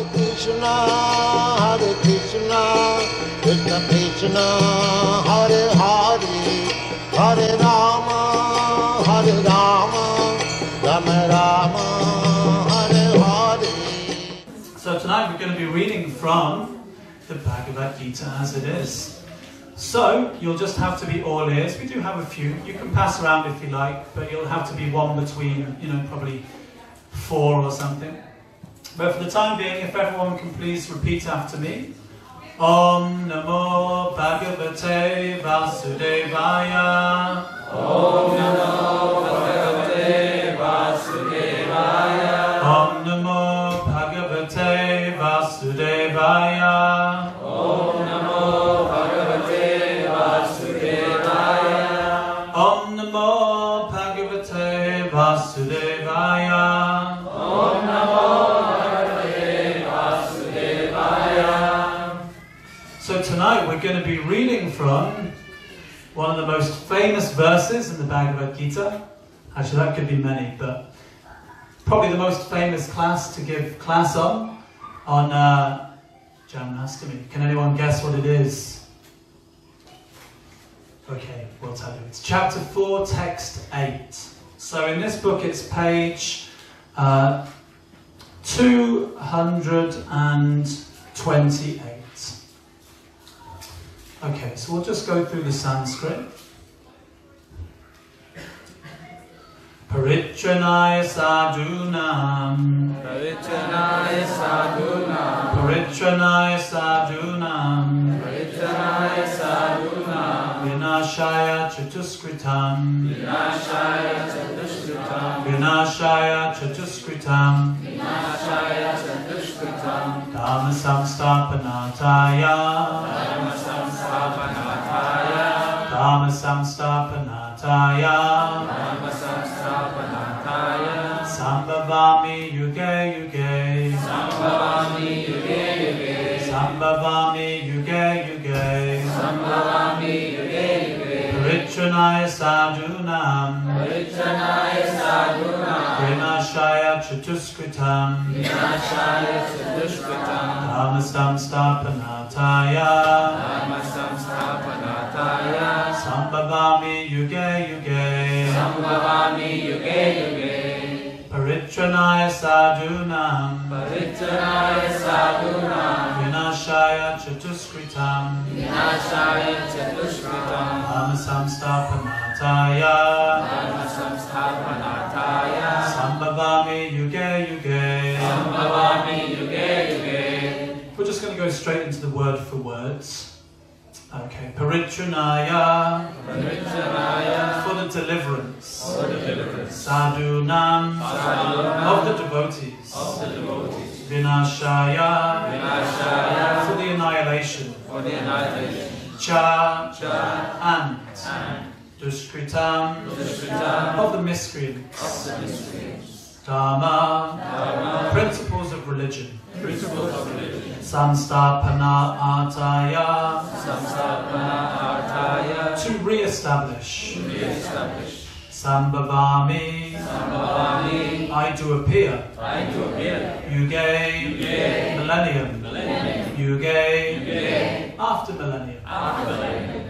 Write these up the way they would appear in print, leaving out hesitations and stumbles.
Krishna, Krishna Krishna, Hare Hare, Hare Rama, Rama Rama, Hare Hare. So tonight we're going to be reading from the Bhagavad Gita as it is. So you'll just have to be all ears. We do have a few. You can pass around if you like, but you'll have to be one between, probably 4 or something. But for the time being, if everyone can please repeat after me. Om Namo Bhagavate Vasudevaya. Om Namo Bhagavate Vasudevaya. Om Namo Bhagavate Vasudevaya. Om Namo Bhagavate Vasudevaya. Om Namo Bhagavate Vasudevaya. Om Namo Bhagavate Vasudevaya. So tonight we're going to be reading from one of the most famous verses in the Bhagavad Gita. Actually, that could be many, but probably the most famous class to give class on Janmastami. Can anyone guess what it is? Okay, we'll tell you. It's chapter 4, text 8. So in this book it's page 228. Okay, so we'll just go through the Sanskrit. Paritranaya sadhunam. Paritranaya sadhunam. Paritranaya sadhunam. Paritranaya sadhunam. Vinashaya chatuskritam. Vinashaya chatuskritam. Vinashaya chatuskritam. Vinashaya chatuskritam. Dhamma samstapanataya. Dhamma samstapanataya. Dhamma samstapanataya. Dhamma samstapanataya. Sambhavami yuge yuge. Sambhavami yuge yuge. Sambhavami yuge yuge. Sambhavami yuge yuge. Paritranaya sadhunam. Paritranaya sadhunam. Vinashaya chatuskritam. Vinashaya chatuskritam. Dhamma samstapanataya. Dhamma samstapanataya. Sambhavami yuge yuge. Sambhavami yuge yuge. Paritranaya sadhunam. Paritranaya sadhunam. Vinashaya chatuskritam. Vinashaya chatuskritam. Dhamma samstapanataya. Dhamma samstapanataya. Sambhavami yuge yuge. Sambhavami yuge yuge. We're just going to go straight into the word for words. Okay, Paritranaya, Paritranaya. for the deliverance. For the deliverance. Sadhunam, Sadhunam. of the devotees. Of the devotees. Vinashaya, Vinashaya. for the annihilation. For the annihilation. Cha, Cha. and And Dushkritam, Dushkritam. of the miscreants. Of the miscreants. Dharma, Dharma. principles of religion. Principles of religion. Samstapana ataya, Samstapana to re-establish. to re-establish. Sambhavami, Sambhavami. I do appear. I do appear. Yuge, Yuge. millennium. Millennium. Yuge, Yuge. after millennium. After millennium.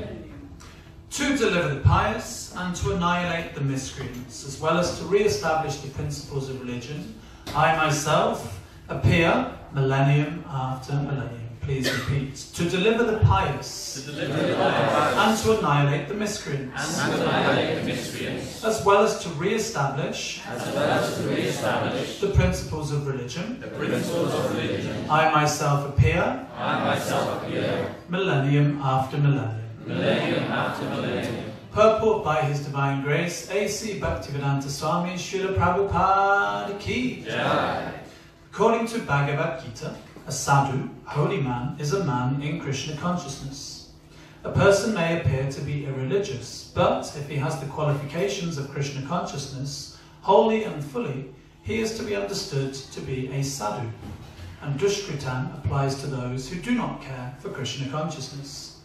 To deliver the pious and to annihilate the miscreants, as well as to re-establish the principles of religion, I myself appear millennium after millennium. Please repeat. To deliver the pious To deliver the pious. and to annihilate the miscreants, And to annihilate the miscreants. as well as to re-establish As well as to re-establish the principles of religion, the principles of religion. I myself appear I myself appear millennium after millennium. millennium after millennium. Purport by His Divine Grace, A.C. Bhaktivedanta Swami Srila Prabhupada Ki. Jai. According to Bhagavad Gita, a sadhu, holy man, is a man in Krishna consciousness. A person may appear to be irreligious, but if he has the qualifications of Krishna consciousness, wholly and fully, he is to be understood to be a sadhu. And dushkritam applies to those who do not care for Krishna consciousness.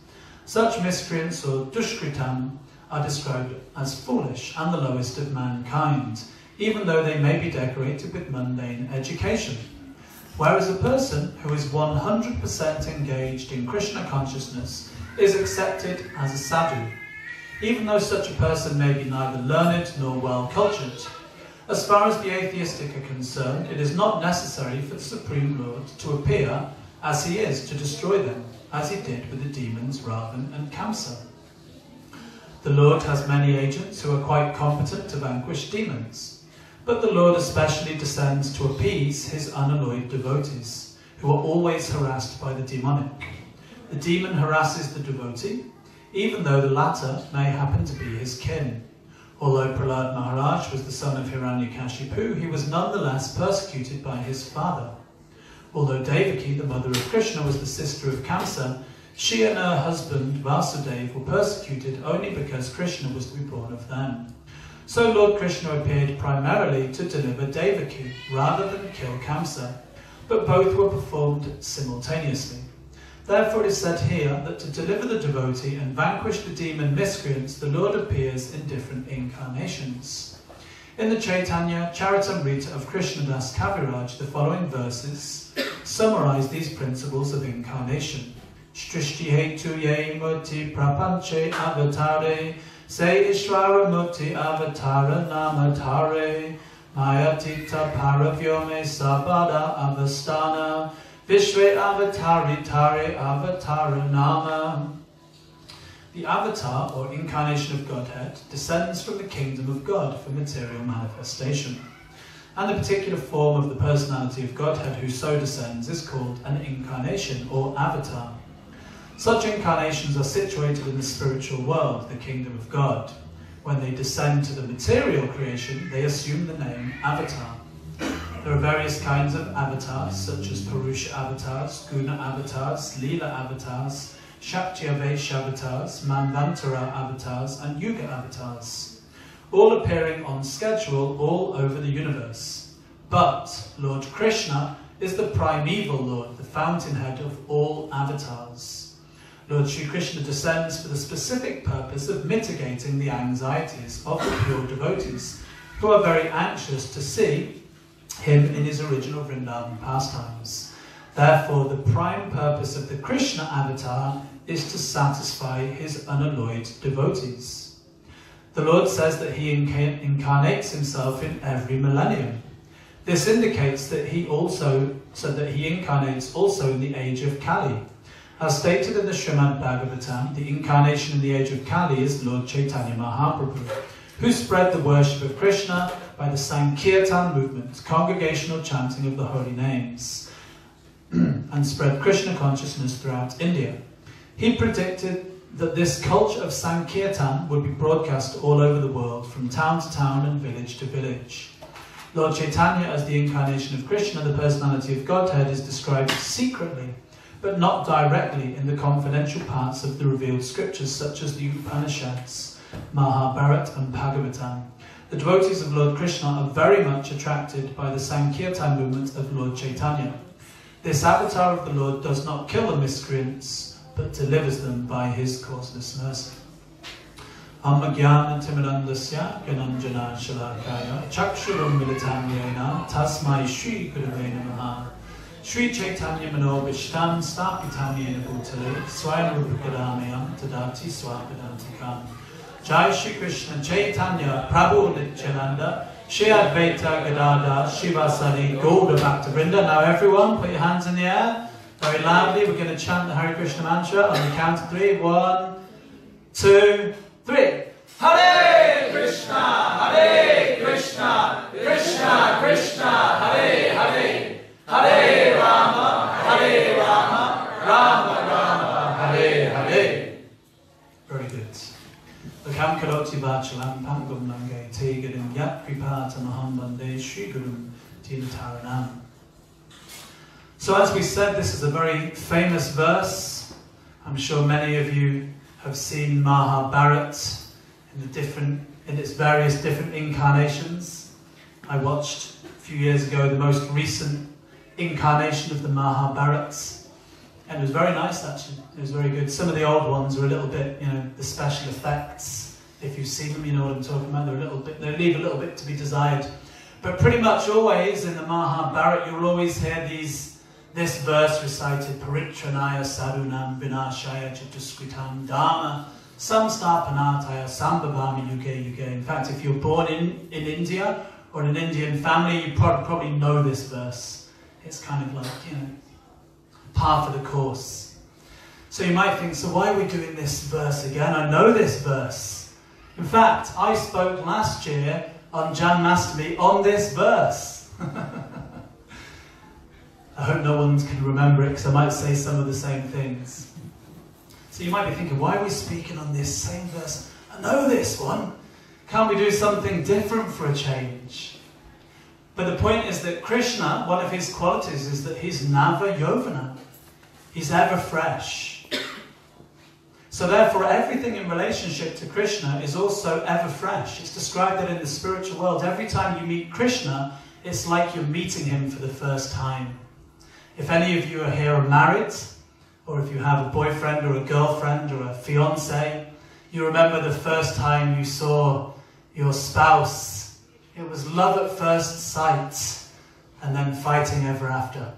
Such miscreants or dushkritam are described as foolish and the lowest of mankind, even though they may be decorated with mundane education. Whereas a person who is 100% engaged in Krishna consciousness is accepted as a sadhu, even though such a person may be neither learned nor well-cultured. As far as the atheistic are concerned, it is not necessary for the Supreme Lord to appear as he is to destroy them, as he did with the demons Ravan and Kamsa. The Lord has many agents who are quite competent to vanquish demons, but the Lord especially descends to appease his unalloyed devotees, who are always harassed by the demonic. The demon harasses the devotee, even though the latter may happen to be his kin. Although Prahlad Maharaj was the son of Hiranyakashipu, he was nonetheless persecuted by his father. Although Devaki, the mother of Krishna, was the sister of Kamsa, she and her husband Vasudeva were persecuted only because Krishna was to be born of them. So Lord Krishna appeared primarily to deliver Devaki rather than kill Kamsa, but both were performed simultaneously. Therefore it is said here that to deliver the devotee and vanquish the demon miscreants, the Lord appears in different incarnations. In the Caitanya Charitamrita of Krishnadas Kaviraj, the following verses summarize these principles of incarnation. Shrishti hetu ye murti prapanche avatare se ishvara murti avatara namatare mayatita paravyome sabada avastana vishve avatari tare avatara nama. The avatar, or incarnation of Godhead, descends from the kingdom of God for material manifestation. And the particular form of the personality of Godhead who so descends is called an incarnation, or avatar. Such incarnations are situated in the spiritual world, the kingdom of God. When they descend to the material creation, they assume the name avatar. There are various kinds of avatars, such as Purusha avatars, Guna avatars, Leela avatars, Shakti-Avesh avatars, Manvantara avatars, and Yuga avatars, all appearing on schedule all over the universe. But Lord Krishna is the primeval Lord, the fountainhead of all avatars. Lord Sri Krishna descends for the specific purpose of mitigating the anxieties of the pure devotees, who are very anxious to see him in his original Vrindavan pastimes. Therefore, the prime purpose of the Krishna avatar is to satisfy his unalloyed devotees. The Lord says that he incarnates himself in every millennium. This indicates that he incarnates also in the age of Kali. As stated in the Srimad Bhagavatam, the incarnation in the age of Kali is Lord Caitanya Mahaprabhu, who spread the worship of Krishna by the Sankirtan movement, congregational chanting of the holy names, and spread Krishna consciousness throughout India. He predicted that this culture of Sankirtan would be broadcast all over the world, from town to town and village to village. Lord Chaitanya, as the incarnation of Krishna, the personality of Godhead, is described secretly, but not directly, in the confidential parts of the revealed scriptures, such as the Upanishads, Mahabharata and Bhagavatam. The devotees of Lord Krishna are very much attracted by the Sankirtan movement of Lord Chaitanya. This avatar of the Lord does not kill the miscreants, but delivers them by his causeless mercy. Amagyan Timirandasya Gananjana Shalakaya Chakshuram Militam Yena Tasmai Shri Gurave Namaha Shri Chaitanya Manobishtam Stapitam Yena Bhutale Swayam Rupakadamayam Tadati Swapadantikam. Jai Shri Krishna Chaitanya Prabhu Nityananda Shri Advaita Gadada Shivasari Gauda Bhakta-vrinda. Now everyone, put your hands in the air very loudly. We're going to chant the Hare Krishna mantra on the count of 3. 1, 2, 3. Hare Krishna, Hare Krishna, Krishna Krishna, Hare Hare, Hare Rama, Hare Rama, Rama Rama, Hare Hare. Very good. Lakam karoti vachalam pangam nangai tegarim yat kripata maham bande Shri Gurum Tinataranam. So as we said, this is a very famous verse. I'm sure many of you have seen Mahabharata in its various different incarnations. I watched a few years ago the most recent incarnation of the Mahabharata, and it was very nice actually. It was very good. Some of the old ones were a little bit, the special effects, if you've seen them, you know what I'm talking about. They leave a little bit to be desired. But pretty much always in the Mahabharata, you'll always hear this verse recited, Paritranaya Sarunam Vinashaya Chatuskritam Dharma Samstapanataya Sambhavami Yuge Yuge. In fact, if you're born in India or in an Indian family, you probably know this verse. It's kind of like, par for the course. So you might think, so why are we doing this verse again? I know this verse. In fact, I spoke last year on Janmastami on this verse. I hope no one can remember it, because I might say some of the same things. So you might be thinking, why are we speaking on this same verse? I know this one. Can't we do something different for a change? But the point is that Krishna, one of his qualities is that he's Nava Yovana. He's ever fresh. So therefore, everything in relationship to Krishna is also ever fresh. It's described that in the spiritual world, every time you meet Krishna, it's like you're meeting him for the first time. If any of you are here are married, or if you have a boyfriend or a girlfriend or a fiancé, you remember the first time you saw your spouse. It was love at first sight, and then fighting ever after.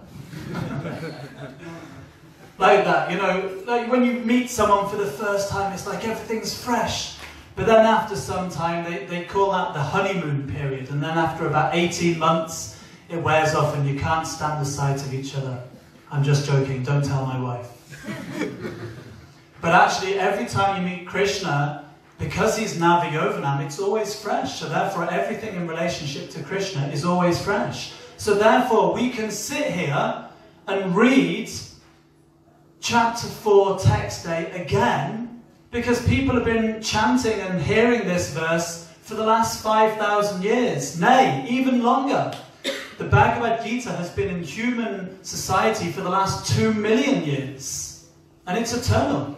Like that, like when you meet someone for the first time, it's like everything's fresh. But then after some time, they call that the honeymoon period. And then after about 18 months, it wears off and you can't stand the sight of each other. I'm just joking, don't tell my wife. But actually, every time you meet Krishna, because he's Navayovanam, it's always fresh. So therefore, everything in relationship to Krishna is always fresh. So therefore, we can sit here and read chapter 4 text day again, because people have been chanting and hearing this verse for the last 5,000 years, nay, even longer. The Bhagavad Gita has been in human society for the last 2 million years, and it's eternal.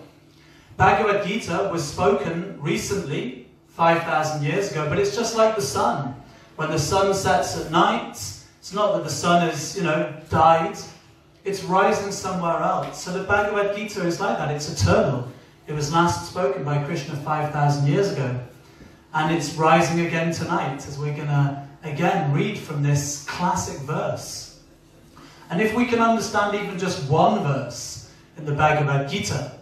Bhagavad Gita was spoken recently, 5,000 years ago, but it's just like the sun. When the sun sets at night, it's not that the sun has, died. It's rising somewhere else. So the Bhagavad Gita is like that. It's eternal. It was last spoken by Krishna 5,000 years ago. And it's rising again tonight, as we're going to, again, read from this classic verse. And if we can understand even just one verse in the Bhagavad Gita,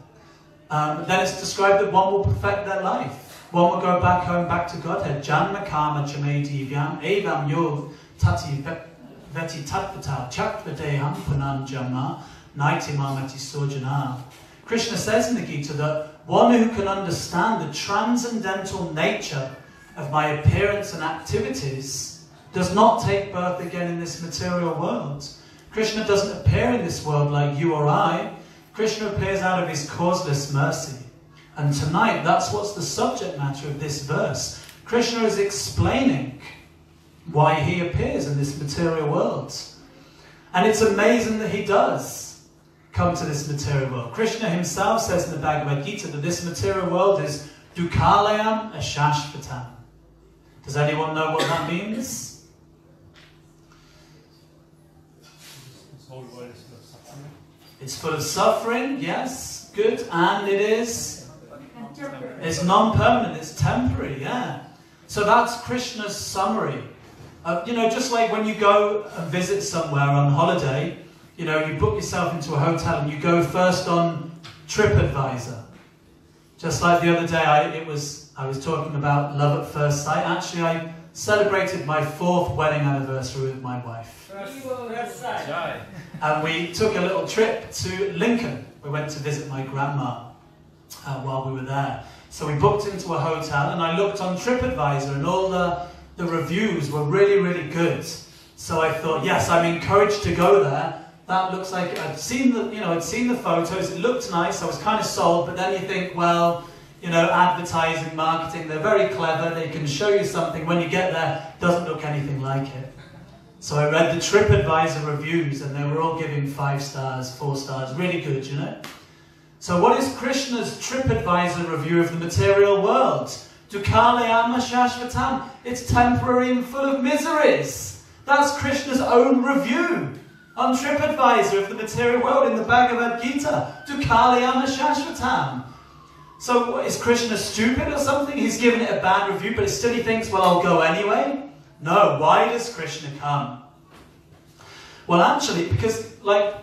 then it's described that one will perfect their life. One will go back home, back to Godhead. Janma karma chame divyam evam yod tati veti tatvata chakvadeham punam jamma naitimamati sojana. Krishna says in the Gita that one who can understand the transcendental nature of my appearance and activities does not take birth again in this material world. Krishna doesn't appear in this world like you or I. Krishna appears out of his causeless mercy. And tonight, that's what's the subject matter of this verse. Krishna is explaining why he appears in this material world. And it's amazing that he does come to this material world. Krishna himself says in the Bhagavad Gita that this material world is dukkhalayam ashashvatam. Does anyone know what that means? It's full of suffering, yes, good, and it is? It's non-permanent, it's temporary, yeah. So that's Krishna's summary. Just like when you go and visit somewhere on holiday, you book yourself into a hotel and you go first on TripAdvisor. Just like the other day, I was talking about love at first sight. Actually, I celebrated my 4th wedding anniversary with my wife. And we took a little trip to Lincoln. We went to visit my grandma while we were there. So we booked into a hotel and I looked on TripAdvisor and all the reviews were really, really good. So I thought, yes, I'm encouraged to go there. That looks like, I'd seen the photos, it looked nice, I was kind of sold, but then you think, well, advertising, marketing, they're very clever, they can show you something, when you get there, it doesn't look anything like it. So I read the TripAdvisor reviews and they were all giving 5 stars, 4 stars, really good, So what is Krishna's TripAdvisor review of the material world? Dukkhalayama shashvatam. It's temporary and full of miseries. That's Krishna's own review on TripAdvisor of the material world in the Bhagavad Gita. Dukkhalayama shashvatam. So is Krishna stupid or something? He's given it a bad review, but still he thinks, well, I'll go anyway. No, why does Krishna come? Well, actually, because, like,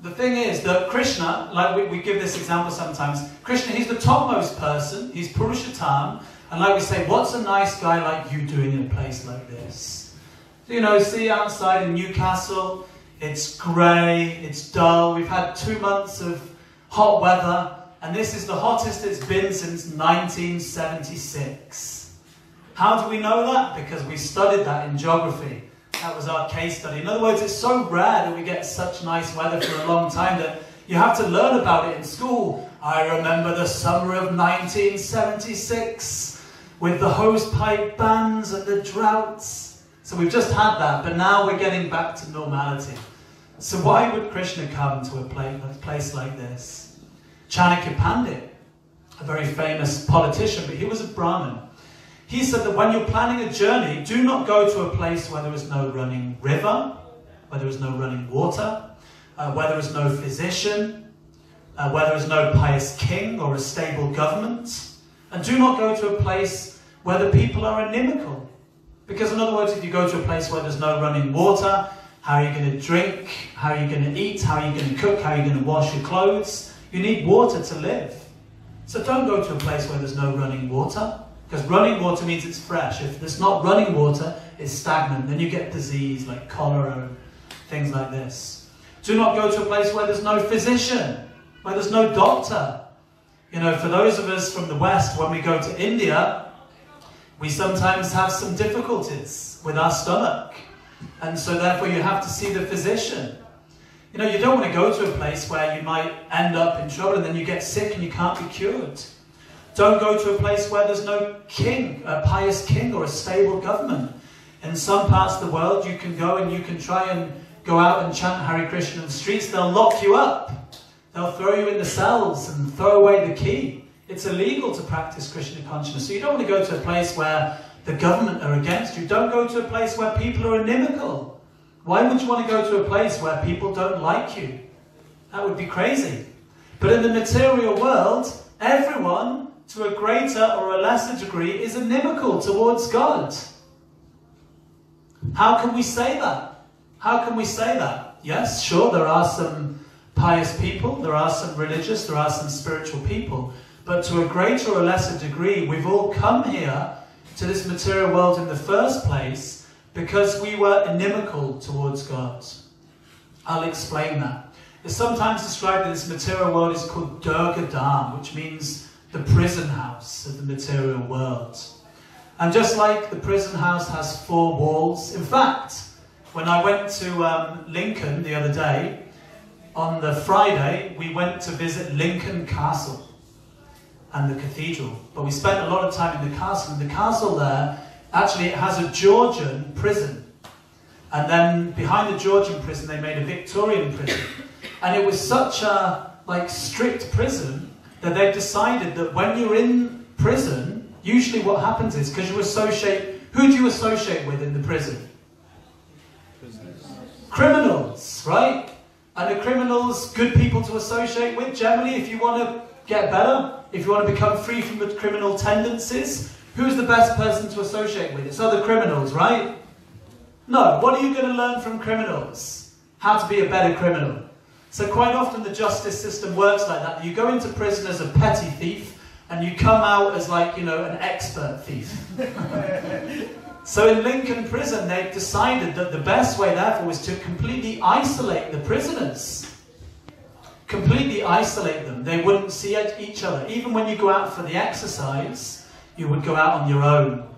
the thing is that Krishna, like we give this example sometimes, Krishna, he's the topmost person, he's Purushottam, and like we say, what's a nice guy like you doing in a place like this? You know, see outside in Newcastle, it's grey, it's dull, we've had 2 months of hot weather, and this is the hottest it's been since 1976. How do we know that? Because we studied that in geography. That was our case study. In other words, it's so rare that we get such nice weather for a long time that you have to learn about it in school. I remember the summer of 1976 with the hosepipe bans and the droughts. So we've just had that, but now we're getting back to normality. So why would Krishna come to a place like this? Chanakya Pandit, a very famous politician, but he was a Brahmin. He said that when you're planning a journey, do not go to a place where there is no running river, where there is no running water, where there is no physician, where there is no pious king or a stable government. And do not go to a place where the people are inimical. Because in other words, if you go to a place where there's no running water, how are you going to drink? How are you going to eat? How are you going to cook? How are you going to wash your clothes? You need water to live. So don't go to a place where there's no running water. Because running water means it's fresh. If there's not running water, it's stagnant. Then you get disease like cholera and things like this. Do not go to a place where there's no physician, where there's no doctor. You know, for those of us from the West, when we go to India, we sometimes have some difficulties with our stomach. And so therefore you have to see the physician. You know, you don't want to go to a place where you might end up in trouble and then you get sick and you can't be cured. Don't go to a place where there's no king, a pious king or a stable government. In some parts of the world, you can go and you can try and go out and chant Hare Krishna in the streets. They'll lock you up. They'll throw you in the cells and throw away the key. It's illegal to practice Krishna consciousness. So you don't want to go to a place where the government are against you. Don't go to a place where people are inimical. Why would you want to go to a place where people don't like you? That would be crazy. But in the material world, everyone, to a greater or a lesser degree, is inimical towards God. How can we say that? How can we say that? Yes, sure, there are some pious people, there are some religious, there are some spiritual people, but to a greater or lesser degree, we've all come here to this material world in the first place because we were inimical towards God. I'll explain that. It's sometimes described that this material world is called Durga Dham, which means the prison house of the material world. And just like the prison house has 4 walls, in fact, when I went to Lincoln the other day, on the Friday, we went to visit Lincoln Castle and the cathedral. But we spent a lot of time in the castle. And the castle there, actually it has a Georgian prison. And then behind the Georgian prison, they made a Victorian prison. And it was such a strict prison that they've decided that when you're in prison, usually what happens is, because you associate, who do you associate with in the prison? Prisoners. Criminals, right? And the criminals, good people to associate with, generally, if you want to get better, if you want to become free from the criminal tendencies, who's the best person to associate with? It's other criminals, right? No, what are you going to learn from criminals? How to be a better criminal. So quite often the justice system works like that. You go into prison as a petty thief, and you come out as an expert thief. So in Lincoln Prison, they've decided that the best way, therefore, was to completely isolate the prisoners. Completely isolate them. They wouldn't see each other. Even when you go out for the exercise, you would go out on your own.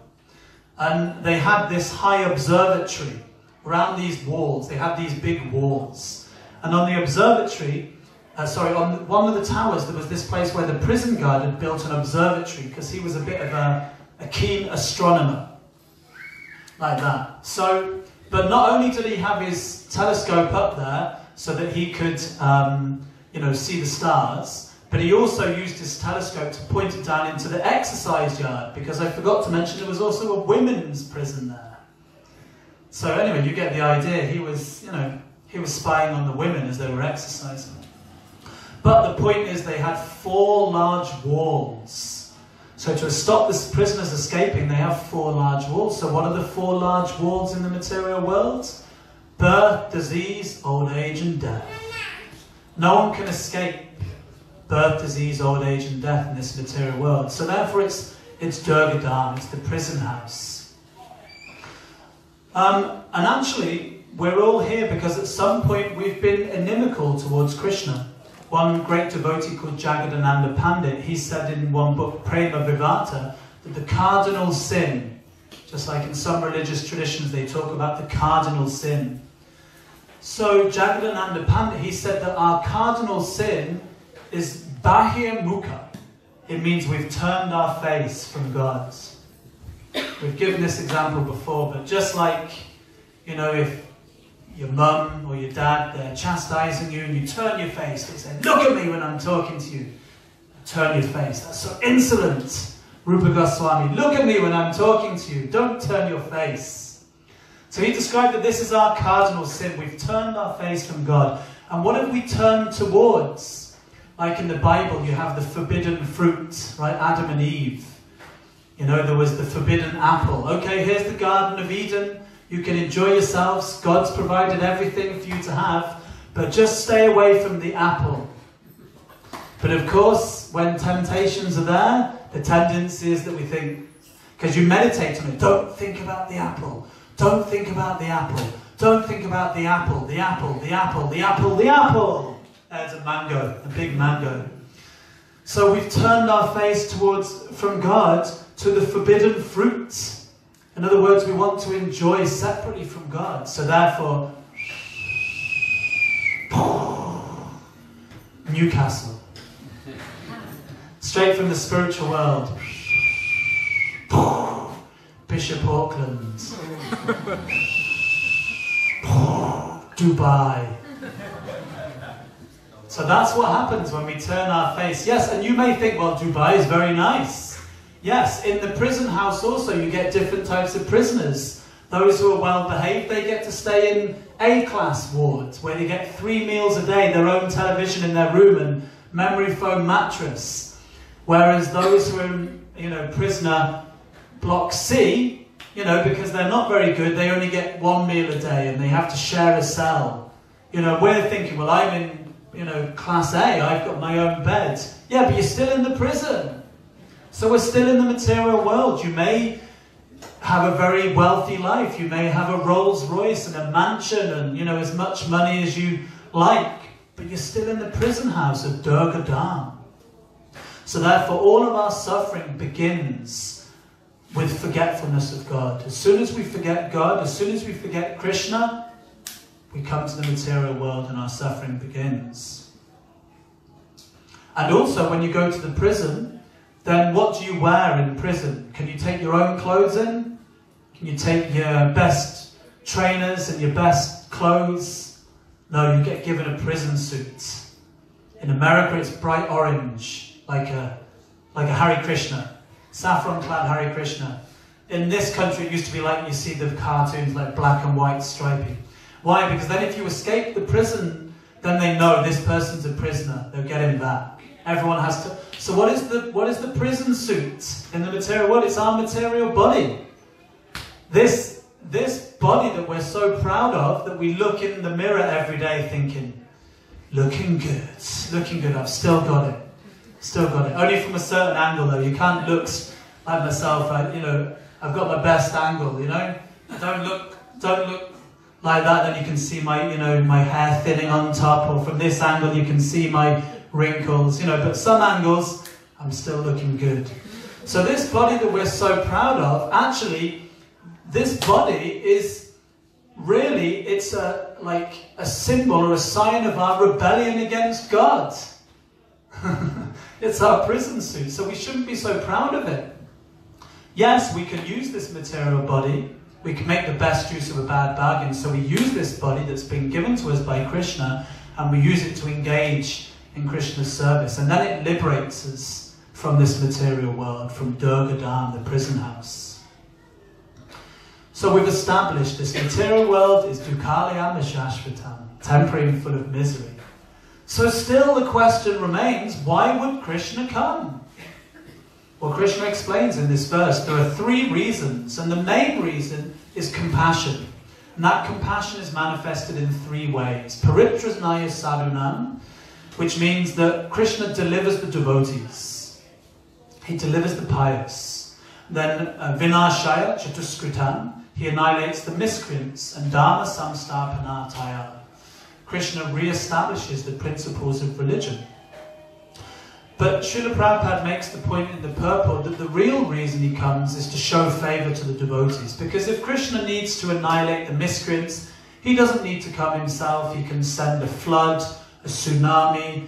And they had this high observatory around these walls. They had these big walls. And on the observatory, on one of the towers, there was this place where the prison guard had built an observatory because he was a bit of a keen astronomer. Like that. So, but not only did he have his telescope up there so that he could, see the stars, but he also used his telescope to point it down into the exercise yard, because I forgot to mention there was also a women's prison there. So anyway, you get the idea. He was spying on the women as they were exercising. But the point is, they had 4 large walls. So to stop the prisoners escaping, they have 4 large walls. So what are the 4 large walls in the material world? Birth, disease, old age and death. No one can escape birth, disease, old age and death in this material world. So therefore it's Durgadam, it's the prison house. And actually, we're all here because at some point we've been inimical towards Krishna. One great devotee called Jagadananda Pandit, he said in one book, Prema Vivata, that the cardinal sin, just like in some religious traditions they talk about the cardinal sin. So Jagadananda Pandit, he said that our cardinal sin is Bahir Mukha. It means we've turned our face from God. We've given this example before, but just like, you know, if your mum or your dad, they're chastising you and you turn your face, they say, look at me when I'm talking to you. Turn your face. That's so insolent. Rupa Goswami, look at me when I'm talking to you. Don't turn your face. So he described that this is our cardinal sin. We've turned our face from God. And what have we turned towards? Like in the Bible, you have the forbidden fruit, right? Adam and Eve. You know, there was the forbidden apple. Okay, here's the Garden of Eden. You can enjoy yourselves. God's provided everything for you to have. But just stay away from the apple. But of course, when temptations are there, the tendency is that we think, because you meditate on it, don't think about the apple. Don't think about the apple. Don't think about the apple, the apple, the apple, the apple, the apple. There's a mango, a big mango. So we've turned our face from God to the forbidden fruit. In other words, we want to enjoy separately from God. So therefore, Newcastle. Straight from the spiritual world. Bishop Auckland. Dubai. So that's what happens when we turn our face. Yes, and you may think, well, Dubai is very nice. Yes, in the prison house also you get different types of prisoners. Those who are well behaved, they get to stay in A-class wards where they get 3 meals a day, their own television in their room and memory foam mattress. Whereas those who are in, you know, prisoner block C, you know, because they're not very good, they only get 1 meal a day and they have to share a cell. You know, we're thinking, well, I'm in, you know, class A, I've got my own bed. Yeah, but you're still in the prison. So we're still in the material world. You may have a very wealthy life. You may have a Rolls Royce and a mansion and, you know, as much money as you like. But you're still in the prison house of Durgadam. So therefore, all of our suffering begins with forgetfulness of God. As soon as we forget God, as soon as we forget Krishna, we come to the material world and our suffering begins. And also, when you go to the prison, then what do you wear in prison? Can you take your own clothes in? Can you take your best trainers and your best clothes? No, you get given a prison suit. In America, it's bright orange, like a Hare Krishna, saffron-clad Hare Krishna. In this country, it used to be like you see the cartoons, like black and white striping. Why? Because then if you escape the prison, then they know this person's a prisoner. They'll get him back. Everyone has to. So what is the prison suit in the material world? It's our material body. This body that we're so proud of, that we look in the mirror every day thinking, looking good, looking good. I've still got it, still got it. Only from a certain angle though. You can't look like myself. You know, I've got my best angle. You know, don't look like that. Then you can see my, you know, my hair thinning on top, or from this angle you can see my wrinkles, you know, but some angles, I'm still looking good. So this body that we're so proud of, actually, this body is really, it's like a symbol or a sign of our rebellion against God. It's our prison suit, so we shouldn't be so proud of it. Yes, we can use this material body, we can make the best use of a bad bargain, so we use this body that's been given to us by Krishna, and we use it to engage in Krishna's service, and then it liberates us from this material world, from Durgadam, the prison house. So we've established this material world is Dukkalayam Shashvatam, temporary and full of misery. So still the question remains, why would Krishna come? Well, Krishna explains in this verse there are 3 reasons, and the main reason is compassion. And that compassion is manifested in 3 ways. Paritrasnaya sadhunam, which means that Krishna delivers the devotees. He delivers the pious. Then vinashaya chatuskritam, he annihilates the miscreants. And dharma samsthapanataya, Krishna re-establishes the principles of religion. But Srila Prabhupada makes the point in the purport that the real reason he comes is to show favour to the devotees. Because if Krishna needs to annihilate the miscreants, he doesn't need to come himself. He can send a flood, a tsunami,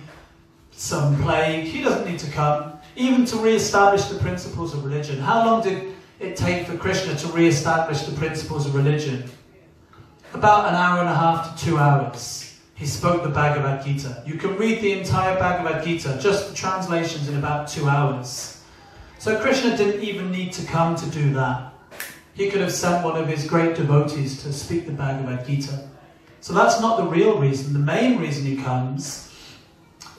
some plague. He doesn't need to come, even to re-establish the principles of religion. How long did it take for Krishna to re-establish the principles of religion? About 1.5 hours to 2 hours. He spoke the Bhagavad Gita. You can read the entire Bhagavad Gita, just the translations, in about 2 hours. So Krishna didn't even need to come to do that. He could have sent one of his great devotees to speak the Bhagavad Gita. So that's not the real reason. The main reason he comes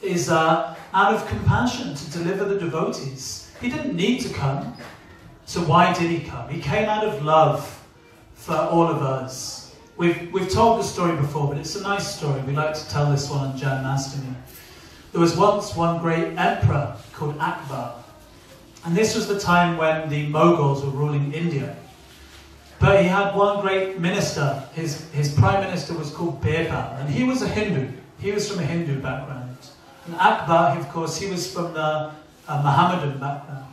is out of compassion to deliver the devotees. He didn't need to come. So why did he come? He came out of love for all of us. We've told the story before, but it's a nice story. We like to tell this one on Janmastami. There was once one great emperor called Akbar. And this was the time when the Mughals were ruling India. But he had one great minister. His prime minister was called Birbal, and he was a Hindu. He was from a Hindu background. And Akbar, of course, he was from the Mohammedan background.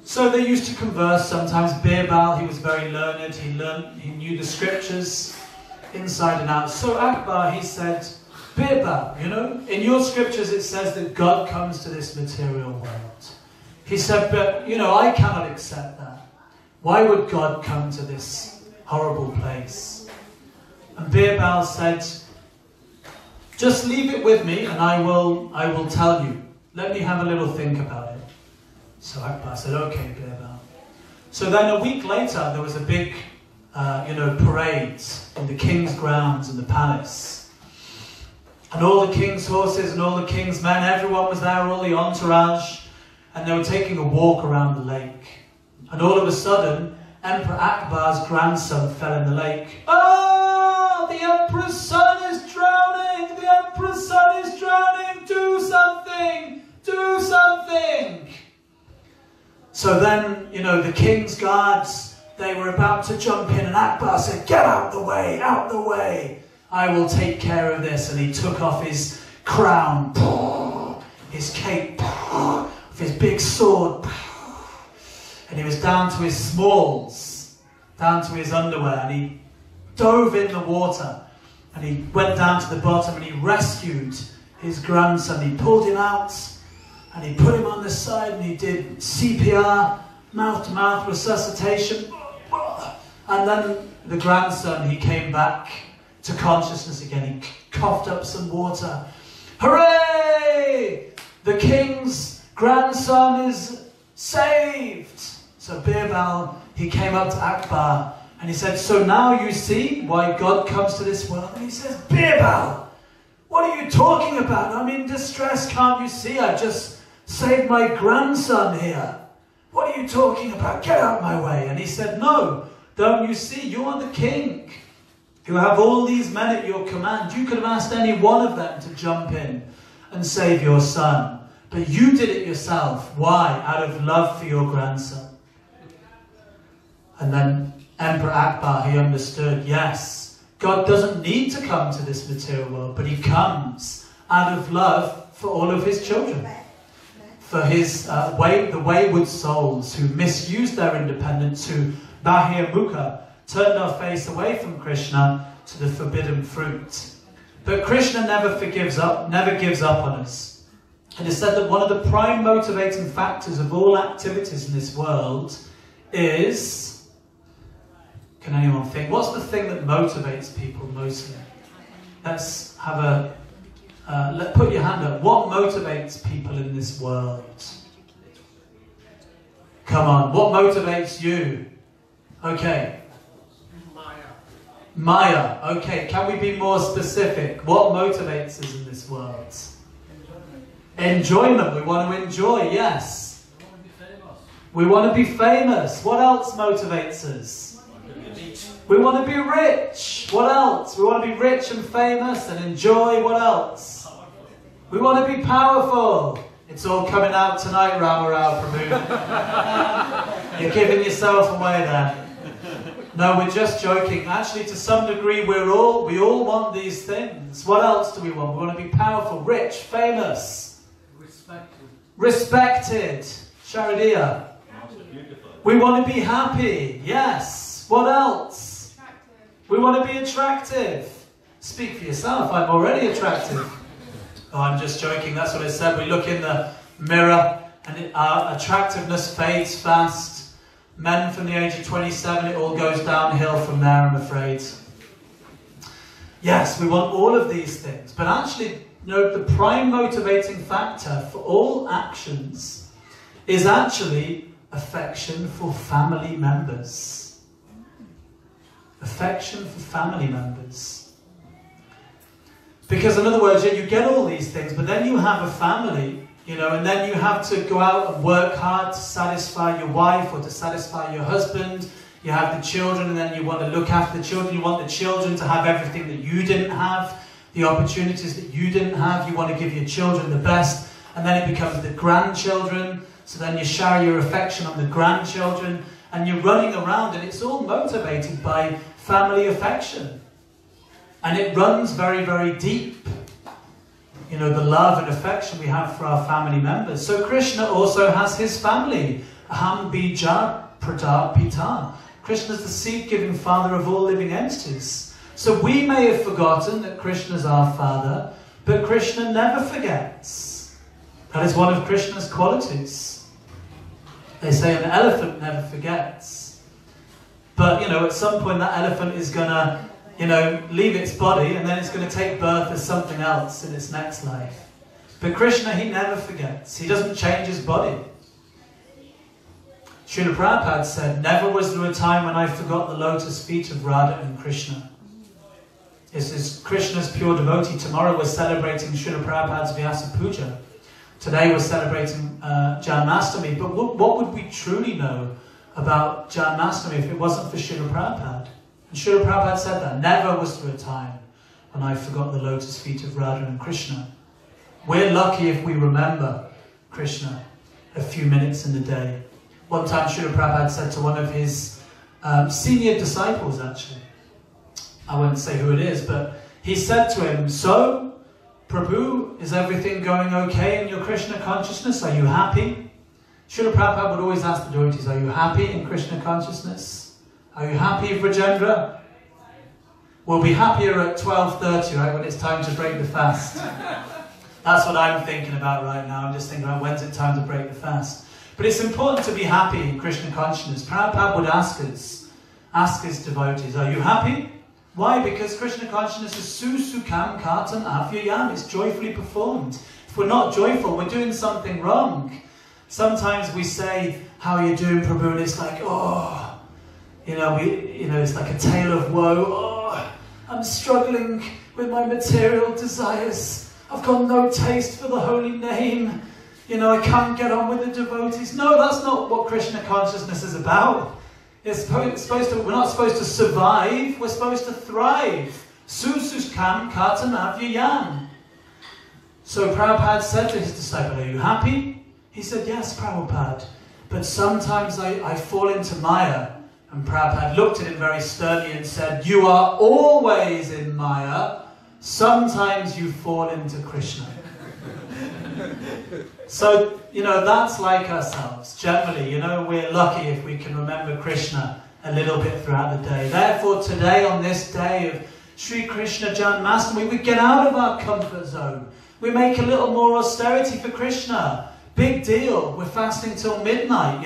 So they used to converse sometimes. Birbal, he was very learned. He knew the scriptures inside and out. So Akbar, he said, Birbal, you know, in your scriptures it says that God comes to this material world. He said, but, you know, I cannot accept that. Why would God come to this horrible place? And Birbal said, just leave it with me and I will tell you. Let me have a little think about it. So Akbar said, okay, Birbal. So then a week later, there was a big, parade in the king's grounds in the palace. And all the king's horses and all the king's men, everyone was there, all the entourage, and they were taking a walk around the lake. And all of a sudden, Emperor Akbar's grandson fell in the lake. Oh, the emperor's son is drowning! The emperor's son is drowning! Do something! Do something! So then, the king's guards, they were about to jump in, and Akbar said, get out the way, out the way. I will take care of this. And he took off his crown, his cape, his big sword, and he was down to his smalls, down to his underwear, and he dove in the water, and he went down to the bottom, and he rescued his grandson. He pulled him out, and he put him on the side, and he did CPR, mouth-to-mouth resuscitation. And then the grandson, he came back to consciousness again. He coughed up some water. Hooray! The king's grandson is saved. So Birbal, he came up to Akbar, and he said, so now you see why God comes to this world? And he says, Birbal, what are you talking about? I'm in distress, can't you see? I just saved my grandson here. What are you talking about? Get out my way. And he said, no, don't you see? You are the king. You have all these men at your command. You could have asked any one of them to jump in and save your son. But you did it yourself. Why? Out of love for your grandson. And then Emperor Akbar, he understood, yes, God doesn't need to come to this material world, but he comes out of love for all of his children. For his the wayward souls who misused their independence, who bahir mukha, turned our face away from Krishna to the forbidden fruit. But Krishna never gives up on us. It is said that one of the prime motivating factors of all activities in this world is, can anyone think, what's the thing that motivates people mostly? Let's have a put your hand up. What motivates people in this world? Come on, what motivates you? Okay. Maya. Okay, can we be more specific? What motivates us in this world? Enjoyment. We want to enjoy, yes. We want to be famous. What else motivates us? We want to be rich. What else? We want to be rich and famous and enjoy. What else? We want to be powerful. It's all coming out tonight, Rama Rao Prabhu. You're giving yourself away there. No, we're just joking. Actually, to some degree, we all want these things. What else do we want? We want to be powerful, rich, famous. Respected. Sharadia. We want to be happy. Yes. What else? Attractive. We want to be attractive. Speak for yourself. I'm already attractive. Oh, I'm just joking. That's what I said. We look in the mirror and our attractiveness fades fast. Men from the age of 27, it all goes downhill from there, I'm afraid. Yes, we want all of these things. But actually, the prime motivating factor for all actions is actually affection for family members. Affection for family members. Because in other words, you get all these things, but then you have a family, and then you have to go out and work hard to satisfy your wife or to satisfy your husband. You have the children, and then you want to look after the children. You want the children to have everything that you didn't have, the opportunities that you didn't have. You want to give your children the best, and then it becomes the grandchildren. So then you shower your affection on the grandchildren, and you're running around, and it's all motivated by family affection. And it runs very, very deep. The love and affection we have for our family members. So Krishna also has his family. Aham bija pradar pita. Krishna is the seed-giving father of all living entities. So we may have forgotten that Krishna is our father, but Krishna never forgets. That is one of Krishna's qualities. They say an elephant never forgets. But, at some point that elephant is going to leave its body, and then it's going to take birth as something else in its next life. But Krishna, he never forgets. He doesn't change his body. Srila Prabhupada said, never was there a time when I forgot the lotus feet of Radha and Krishna. This is Krishna's pure devotee. Tomorrow we're celebrating Srila Prabhupada's Vyasa Puja. Today we're celebrating Janmastami. But what would we truly know about Janmastami if it wasn't for Srila Prabhupada? And Srila Prabhupada said that. Never was there a time when I forgot the lotus feet of Radha and Krishna. We're lucky if we remember Krishna a few minutes in the day. One time Srila Prabhupada said to one of his senior disciples, actually, I won't say who it is, but he said to him, so, Prabhu, is everything going okay in your Krishna consciousness? Are you happy? Srila Prabhupada would always ask the devotees, are you happy in Krishna consciousness? Are you happy, Vrajendra? We'll be happier at 12:30, right, when it's time to break the fast. That's what I'm thinking about right now. I'm just thinking about when's it time to break the fast. But it's important to be happy in Krishna consciousness. Prabhupada would ask his devotees, are you happy? Why? Because Krishna consciousness is susukam kartan avyayam. It's joyfully performed. If we're not joyful, we're doing something wrong. Sometimes we say, how are you doing, Prabhu? And it's like, it's like a tale of woe. Oh, I'm struggling with my material desires. I've got no taste for the holy name. I can't get on with the devotees. No, that's not what Krishna consciousness is about. We're not supposed to survive, we're supposed to thrive. Sususkam katanavyayam. So Prabhupada said to his disciple, are you happy? He said, yes, Prabhupada. But sometimes I fall into Maya. And Prabhupada looked at him very sternly and said, you are always in Maya. Sometimes you fall into Krishna. So, that's like ourselves. Generally, we're lucky if we can remember Krishna a little bit throughout the day. Therefore, today, on this day of Sri Krishna Janmastami, we get out of our comfort zone. We make a little more austerity for Krishna. Big deal. We're fasting till midnight,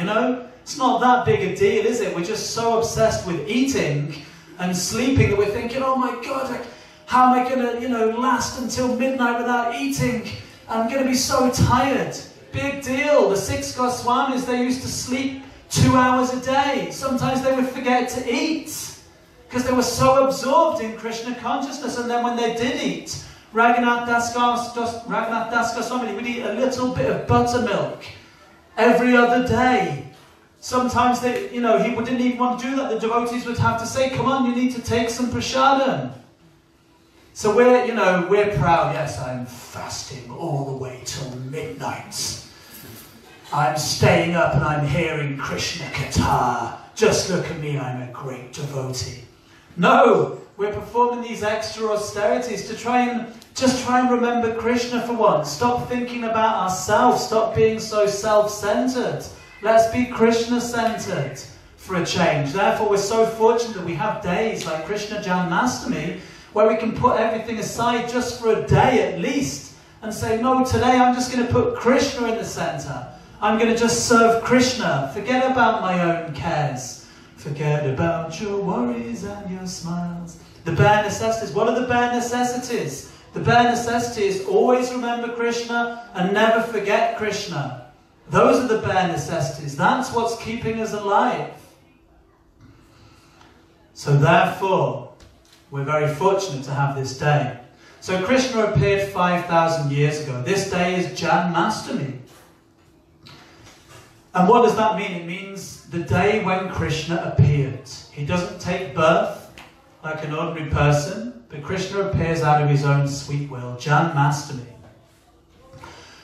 It's not that big a deal, is it? We're just so obsessed with eating and sleeping that we're thinking, oh my God, how am I going to, last until midnight without eating? I'm going to be so tired. Big deal. The 6 Goswamis, they used to sleep 2 hours a day. Sometimes they would forget to eat because they were so absorbed in Krishna consciousness. And then when they did eat, Raghunath Das Goswami would eat a little bit of buttermilk every other day. Sometimes he didn't even want to do that. The devotees would have to say, come on, you need to take some prasadam. So we're proud. Yes, I'm fasting all the way till midnight. I'm staying up and I'm hearing Krishna Katha. Just look at me, I'm a great devotee. No, we're performing these extra austerities to try and remember Krishna for once. Stop thinking about ourselves. Stop being so self-centered. Let's be Krishna-centered for a change. Therefore, we're so fortunate that we have days like Krishna Janmastami where we can put everything aside just for a day at least and say, no, today I'm just going to put Krishna in the center. I'm going to just serve Krishna. Forget about my own cares. Forget about your worries and your smiles. The bare necessities. What are the bare necessities? The bare necessity is always remember Krishna and never forget Krishna. Those are the bare necessities. That's what's keeping us alive. So therefore, we're very fortunate to have this day. So Krishna appeared 5,000 years ago. This day is Janmastami. And what does that mean? It means the day when Krishna appeared. He doesn't take birth like an ordinary person, but Krishna appears out of his own sweet will. Janmastami.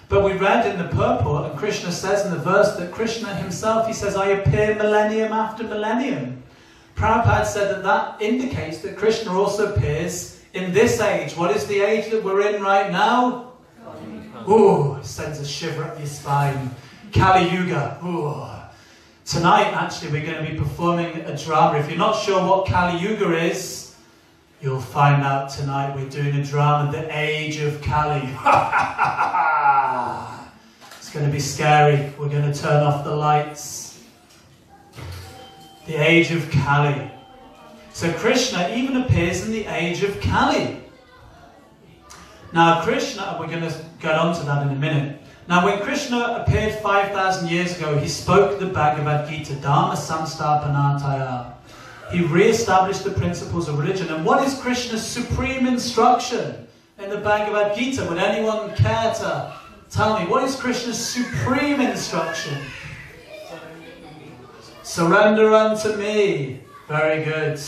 But we read in the purport, and Krishna says in the verse that Krishna himself, he says, I appear millennium after millennium. Prabhupada said that indicates that Krishna also appears in this age. What is the age that we're in right now? Ooh, it sends a shiver up your spine. Kali Yuga. Ooh. Tonight, actually, we're going to be performing a drama. If you're not sure what Kali Yuga is, you'll find out tonight. We're doing a drama, The Age of Kali. It's going to be scary. We're going to turn off the lights. The Age of Kali. So Krishna even appears in the Age of Kali. Now Krishna, and we're going to get on to that in a minute. Now when Krishna appeared 5,000 years ago, he spoke the Bhagavad Gita, Dharma Samsthapanataya. He re-established the principles of religion. And what is Krishna's supreme instruction in the Bhagavad Gita? Would anyone care to tell me? What is Krishna's supreme instruction? Surrender unto me. Very good.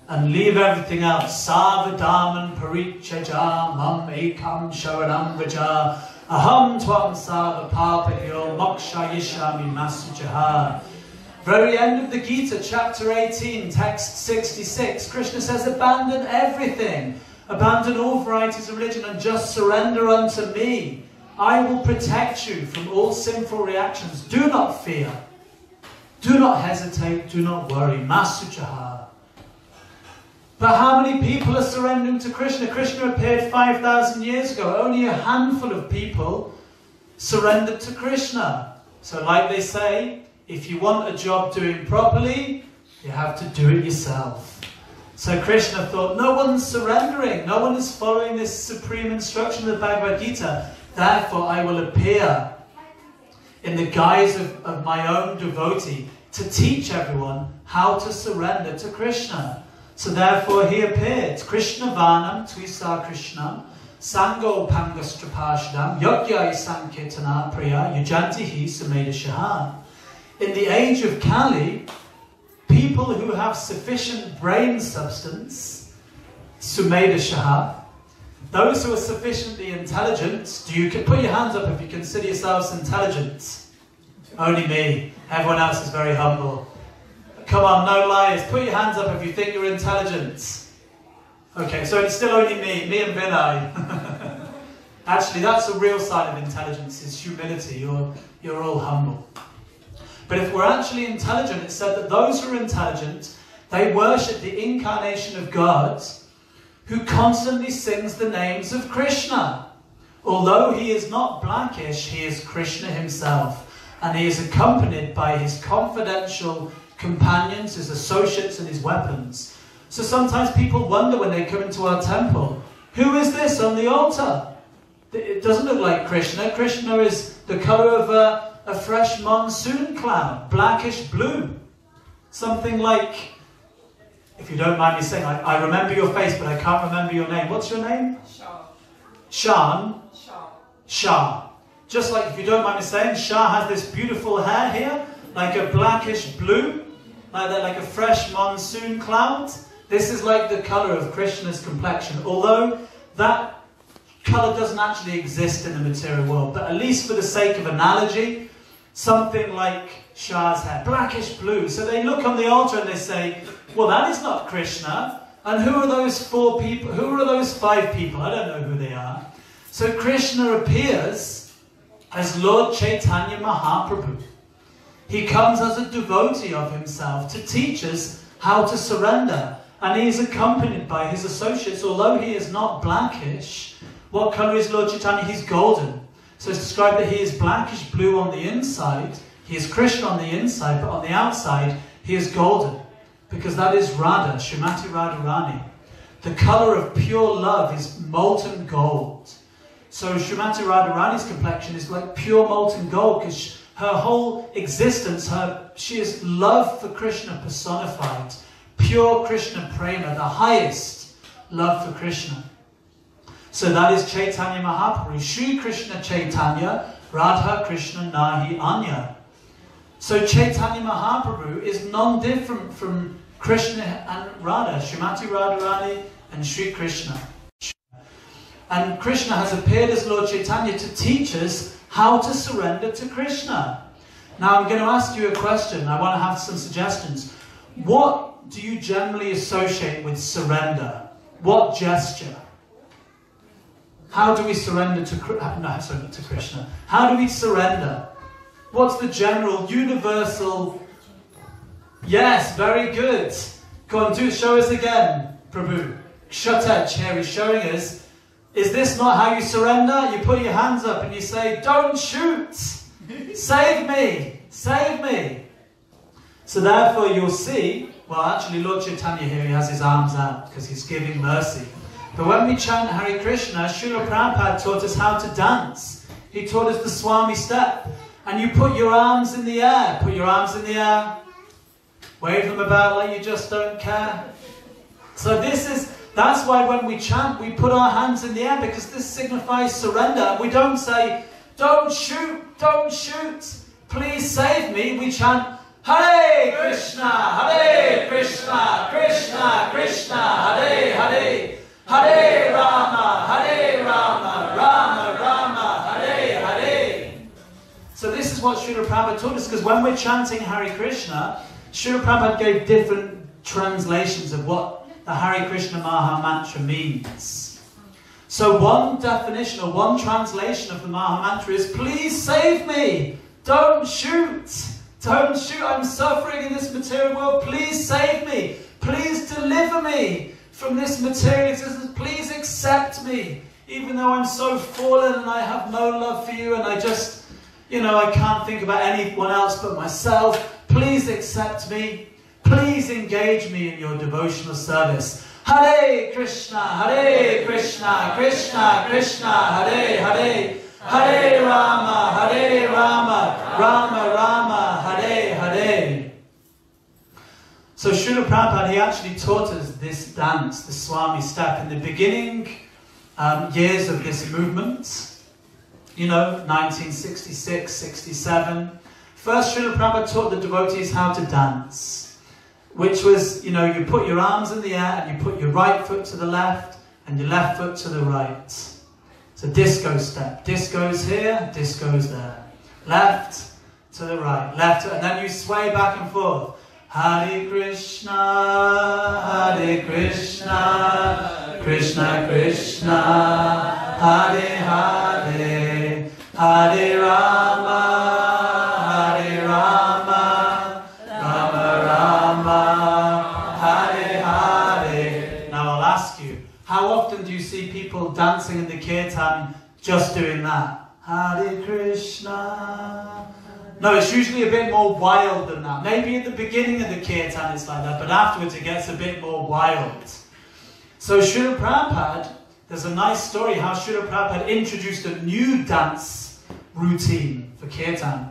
And leave everything else. Savadhaman parichaja mam ekam sharanam vraja aham tvam sava papavyo moksha yishami masujaha. Very end of the Gita, chapter 18, text 66, Krishna says, abandon everything. Abandon all varieties of religion and just surrender unto me. I will protect you from all sinful reactions. Do not fear. Do not hesitate. Do not worry. Masujaha. But how many people are surrendering to Krishna? Krishna appeared 5,000 years ago. Only a handful of people surrendered to Krishna. So like they say, if you want a job doing properly, you have to do it yourself. So Krishna thought, no one's surrendering. No one is following this supreme instruction of the Bhagavad Gita. Therefore, I will appear in the guise of my own devotee to teach everyone how to surrender to Krishna. So therefore he appeared. Krishna Varnam Tvisa Krishna Sango Pangastrapashadam Yogyai Sankirtana Priya Yujantihi Samedashaha. In the age of Kali, people who have sufficient brain substance, Sumedashaha, those who are sufficiently intelligent, you can put your hands up if you consider yourselves intelligent. Only me. Everyone else is very humble. Come on, no liars. Put your hands up if you think you're intelligent. Okay, so it's still only me and Vinay. Actually, that's a real sign of intelligence, is humility. You're all humble. But if we're actually intelligent, it's said that those who are intelligent, they worship the incarnation of God, who constantly sings the names of Krishna. Although he is not blackish, he is Krishna himself. And he is accompanied by his confidential companions, his associates and his weapons. So sometimes people wonder when they come into our temple, who is this on the altar? It doesn't look like Krishna. Krishna is the colour of a fresh monsoon cloud, blackish blue. Something like, if you don't mind me saying, I remember your face, but I can't remember your name. What's your name? Shah. Shan? Shah. Shah. Just like, if you don't mind me saying, Shah has this beautiful hair here, like a blackish blue, like that, like a fresh monsoon cloud. This is like the colour of Krishna's complexion, although that colour doesn't actually exist in the material world, but at least for the sake of analogy, something like Shah's hair, blackish blue. So they look on the altar and they say, well, that is not Krishna. And who are those 4 people? Who are those 5 people? I don't know who they are. So Krishna appears as Lord Caitanya Mahaprabhu. He comes as a devotee of himself to teach us how to surrender. And he is accompanied by his associates. Although he is not blackish, what colour is Lord Chaitanya? He's golden. So it's described that he is blackish blue on the inside. He is Krishna on the inside, but on the outside, he is golden. Because that is Radha, Srimati Radharani. The colour of pure love is molten gold. So Srimati Radharani's complexion is like pure molten gold, because her whole existence, she is love for Krishna personified. Pure Krishna prema, the highest love for Krishna. So that is Caitanya Mahaprabhu. Shri Krishna Chaitanya, Radha Krishna Nahi Anya. So Caitanya Mahaprabhu is non-different from Krishna and Radha, Srimati Radharani and Shri Krishna. And Krishna has appeared as Lord Chaitanya to teach us how to surrender to Krishna. Now I'm going to ask you a question. I want to have some suggestions. What do you generally associate with surrender? What gesture? How do we surrender to Krishna? How do we surrender? What's the general, universal? Yes, very good. Go on, show us again, Prabhu. Kshataj here is showing us. Is this not how you surrender? You put your hands up and you say, don't shoot. Save me. Save me. So therefore you'll see, well actually Lord Chaitanya here, he has his arms out because he's giving mercy. But when we chant Hare Krishna, Srila Prabhupada taught us how to dance. He taught us the Swami step. And you put your arms in the air. Put your arms in the air. Wave them about like you just don't care. So that's why when we chant, we put our hands in the air, because this signifies surrender. We don't say, don't shoot, please save me. We chant, Hare Krishna, Hare Krishna, Krishna Krishna, Hare Hare, Hare Rama, Rama Rama, Hare Hare. So this is what Srila Prabhupada taught us, because when we're chanting Hare Krishna, Srila Prabhupada gave different translations of what the Hare Krishna Maha Mantra means. So one definition or one translation of the Maha Mantra is, please save me, don't shoot, I'm suffering in this material world, please save me, please deliver me from this material existence, please accept me, even though I'm so fallen and I have no love for you and I just, I can't think about anyone else but myself, please accept me. Please engage me in your devotional service. Hare Krishna, Krishna Krishna, Hare Hare, Hare Rama, Rama Rama, Hare Hare. So Srila Prabhupada, he actually taught us this dance, the Swami step, in the beginning years of this movement. 1966, 67. First, Srila Prabhupada taught the devotees how to dance. Which was, you put your arms in the air and you put your right foot to the left and your left foot to the right. It's a disco step. Disco's here, disco's there. Left to the right, left to, and then you sway back and forth. Hare Krishna, Krishna Krishna, Hare Hare, Hare Rama. How often do you see people dancing in the kirtan just doing that? Hare Krishna. No, it's usually a bit more wild than that. Maybe at the beginning of the kirtan it's like that, but afterwards it gets a bit more wild. So Srila Prabhupada, there's a nice story how Srila Prabhupada introduced a new dance routine for kirtan.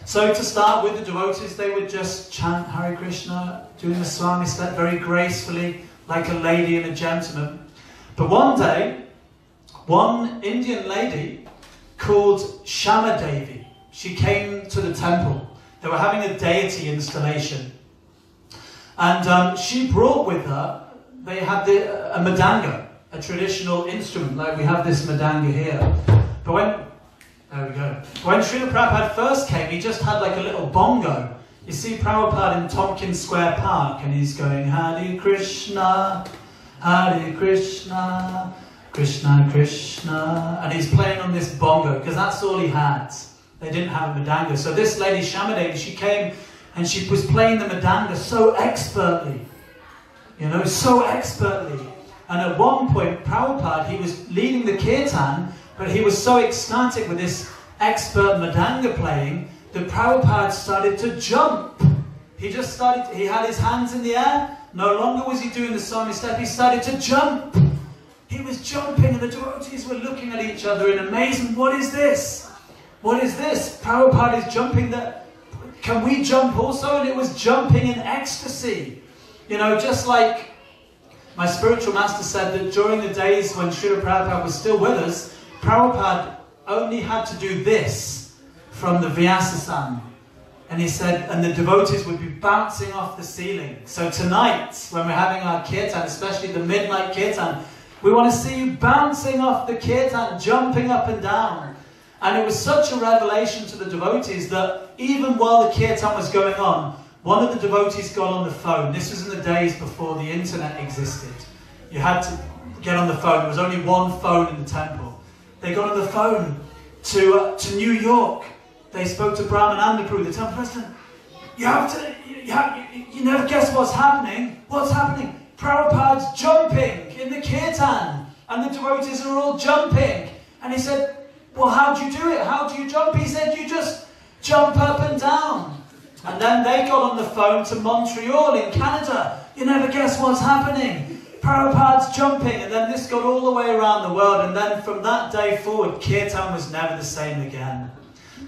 So to start with, the devotees, they would just chant Hare Krishna, doing the Swami step very gracefully, like a lady and a gentleman. But one day, one Indian lady called Shama Devi, she came to the temple They were having a deity installation. And she brought with her, they had a madanga, a traditional instrument, like we have this madanga here. But there we go. When Srila Prabhupada first came, he just had like a little bongo. You see Prabhupada in Tompkins Square Park, and he's going, Hare Krishna, Krishna Krishna, and he's playing on this bongo, because that's all he had. They didn't have a madanga. So this lady, Shamadevi, she came, and she was playing the madanga so expertly. You know, so expertly. And at one point, Prabhupada, he was leading the kirtan, but he was so ecstatic with this expert madanga playing that Prabhupada started to jump. He had his hands in the air. No longer was he doing the Swami step, he started to jump. He was jumping, and the devotees were looking at each other in amazement. What is this? What is this? Prabhupada is jumping. Can we jump also? And it was jumping in ecstasy. You know, just like my spiritual master said that during the days when Srila Prabhupada was still with us, Prabhupada only had to do this from the Vyasasana. And he said, and the devotees would be bouncing off the ceiling. So tonight, when we're having our kirtan, especially the midnight kirtan, we want to see you bouncing off the kirtan, jumping up and down. And it was such a revelation to the devotees that even while the kirtan was going on, one of the devotees got on the phone. This was in the days before the internet existed. You had to get on the phone. There was only one phone in the temple. They got on the phone to New York. They spoke to Brahmananda Prabhu, the temple president. You never guess what's happening. What's happening? Prabhupada's jumping in the kirtan, and the devotees are all jumping. And he said, well, how do you do it? How do you jump? He said, you just jump up and down. And then they got on the phone to Montreal in Canada. You never guess what's happening. Prabhupada's jumping. And then this got all the way around the world. And then from that day forward, kirtan was never the same again.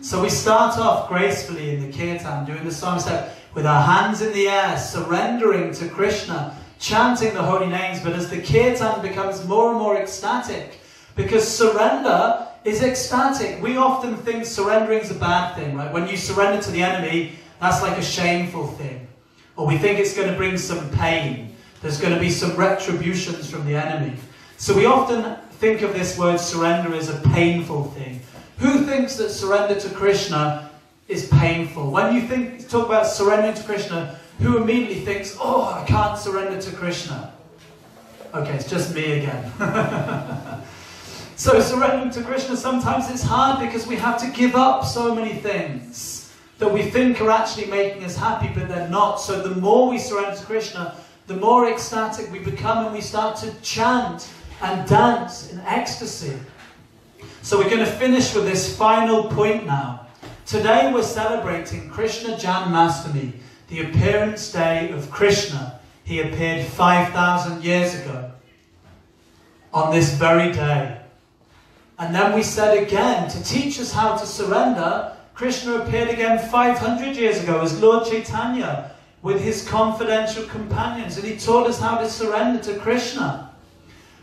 So we start off gracefully in the kirtan, doing the song step with our hands in the air, surrendering to Krishna, chanting the holy names. But as the kirtan becomes more and more ecstatic, because surrender is ecstatic. We often think surrendering is a bad thing, right? When you surrender to the enemy, that's like a shameful thing. Or we think it's going to bring some pain. There's going to be some retributions from the enemy. So we often think of this word surrender as a painful thing. Who thinks that surrender to Krishna is painful? When you talk about surrendering to Krishna, who immediately thinks, oh, I can't surrender to Krishna? Okay, it's just me again. So surrendering to Krishna, sometimes it's hard because we have to give up so many things that we think are actually making us happy, but they're not. So the more we surrender to Krishna, the more ecstatic we become, and we start to chant and dance in ecstasy. So we're going to finish with this final point now. Today we're celebrating Krishna Janmastami, the appearance day of Krishna. He appeared 5,000 years ago on this very day. And then we said again, to teach us how to surrender, Krishna appeared again 500 years ago as Lord Caitanya with his confidential companions, and he taught us how to surrender to Krishna.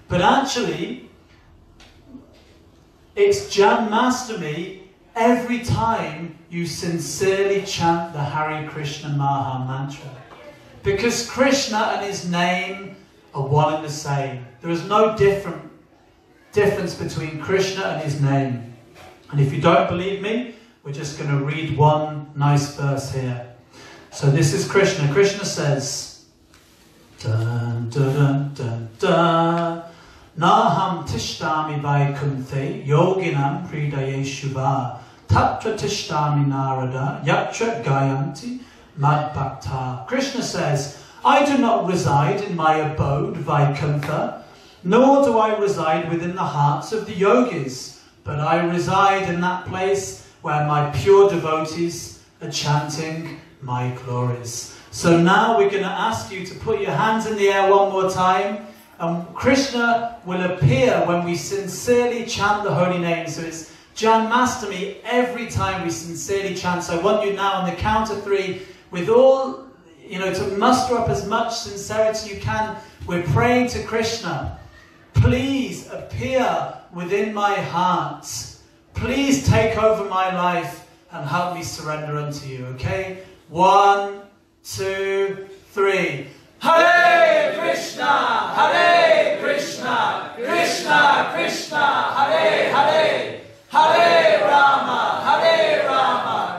But actually, it's Janmastami every time you sincerely chant the Hare Krishna Maha Mantra. Because Krishna and his name are one and the same. There is no difference between Krishna and his name. And if you don't believe me, we're just going to read one nice verse here. So this is Krishna. Krishna says, dun, dun, dun, dun, dun. Naham tishtami vaikunthe yoginam pridaye shubha tatra tishtami narada yatra gayanti madbhakta. Krishna says, I do not reside in my abode Vaikuntha, nor do I reside within the hearts of the yogis, but I reside in that place where my pure devotees are chanting my glories. So now we're going to ask you to put your hands in the air one more time, and Krishna will appear when we sincerely chant the holy name. So it's Janmastami every time we sincerely chant. So I want you now on the count of 3, with all, to muster up as much sincerity you can. We're praying to Krishna. Please appear within my heart. Please take over my life and help me surrender unto you, okay? 1, 2, 3. Hare Krishna, Hare Krishna, Krishna Krishna, Hare Hare, Hare Rama,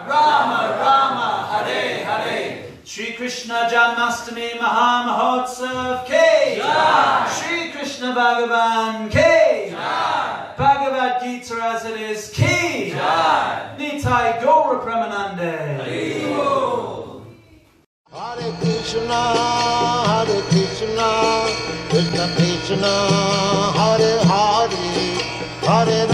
Rama Rama, Hare Hare. Shri Krishna Janmastami Mahamahotsav Ke Jai. Shri Krishna Bhagavan Ke Jai. Bhagavad Gita as it is Ke Jai. Nitai Gaura Pramanande. Hare Krishna, Krishna Krishna, Hare Hare, Hare